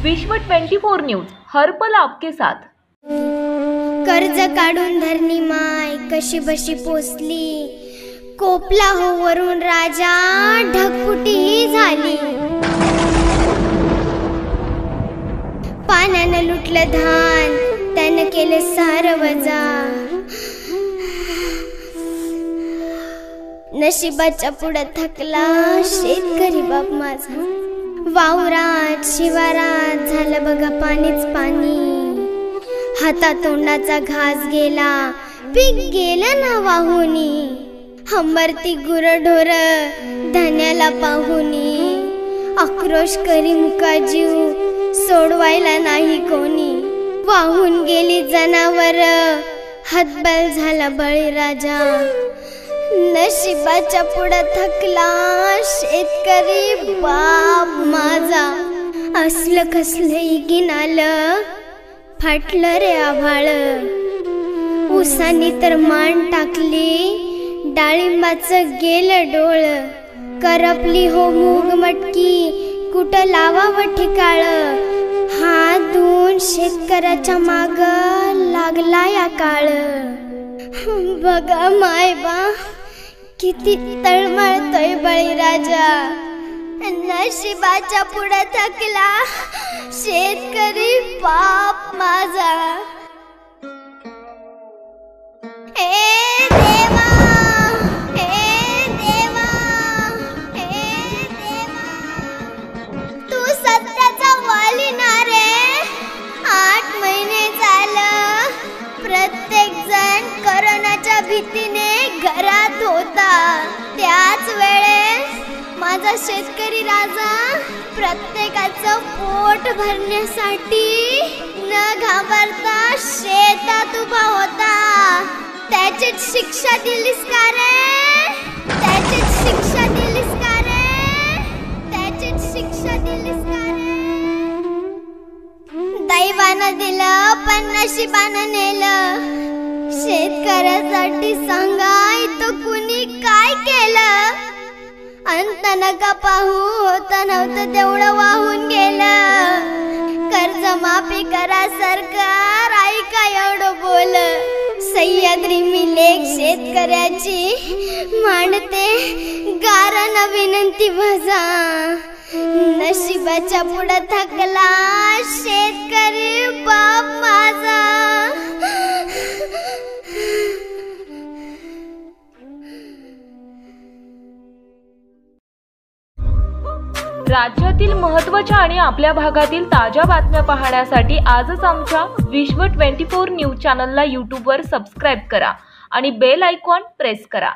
विश्व 24 न्यूज हर पल आपके साथ। कर्ज काढून धरणी माय कशी बशी पोचली, कोपला हो वरून राजा ढगफुटी ही झाली। पाण्यानं लुटलं धान, त्यानं केलं सार वजा। नशिबाच्या पुढे थकला शेतकरी बाप माझा। वावरात शिवारात झालं बघा पाणीच पाणी। हातातोंडाचा घास गेला, पीक गेलं ना वाहुनी। हंबरती गुरढोर धान्याला पाहुनी। आक्रोश करी मुका जीव, सोडवायला नाही कोणी। वाहून गेली जनावर, हतबल झाला बळीराजा। नशिबाच्या पुढे थकला शेतकरी बाप माझा। असलं कसलं इगीन आलं, फाटलं रे आभाळ। उसानी तर मान टाकली, डाळिंबाचं गेलं डोळ। करपली हो मूग मटकी, कुठं लावावं ठिकाळ। हात धुवून शेतकऱ्याच्या माग लागला या काळ। बघा मायबा किती तळमळतोय बळीराजा। नशिबाच्या पुढे थकला शेतकरी बाप माझा। हे देवा, हे देवा, हे देवा, तू सत्याचा वाली ना रे। 8 महिने झालं प्रत्येक जण कोरोनाच्या भीतीने घरात होता। त्याच वेळेस माझा शेतकरी राजा प्रत्येकाचं पोट भरण्यासाठी न घाबरता शेतात उभा होता। त्याचीच शिक्षा दिलीस का रे? त्याचीच शिक्षा दिलीस का रे? त्याचीच शिक्षा दिलीस का रे? दैवानं दिलं पण नशिबानं नेलं। शेतकऱ्यासाठी सांगाय तो कुणी काय केलं? अंत नका पाहू, होता नव्हतं तेवढं वाहून गेलं। कर्ज माफी करा सरकार, ऐका एवढं बोल। सह्याद्री मी लेख शेतकऱ्याची मांडते, गारानं विनंती माझा। नशिबाच्या पुढे थकला शेतकरी बाप माझा। राज्यातील महत्त्वाच्या आणि आपल्या भागातील ताज्या बातम्या पाहण्यासाठी आजच आमच्या विश्व 24 न्यूज चॅनलला यूट्यूबवर सबस्क्राईब करा आणि बेल आयकॉन प्रेस करा।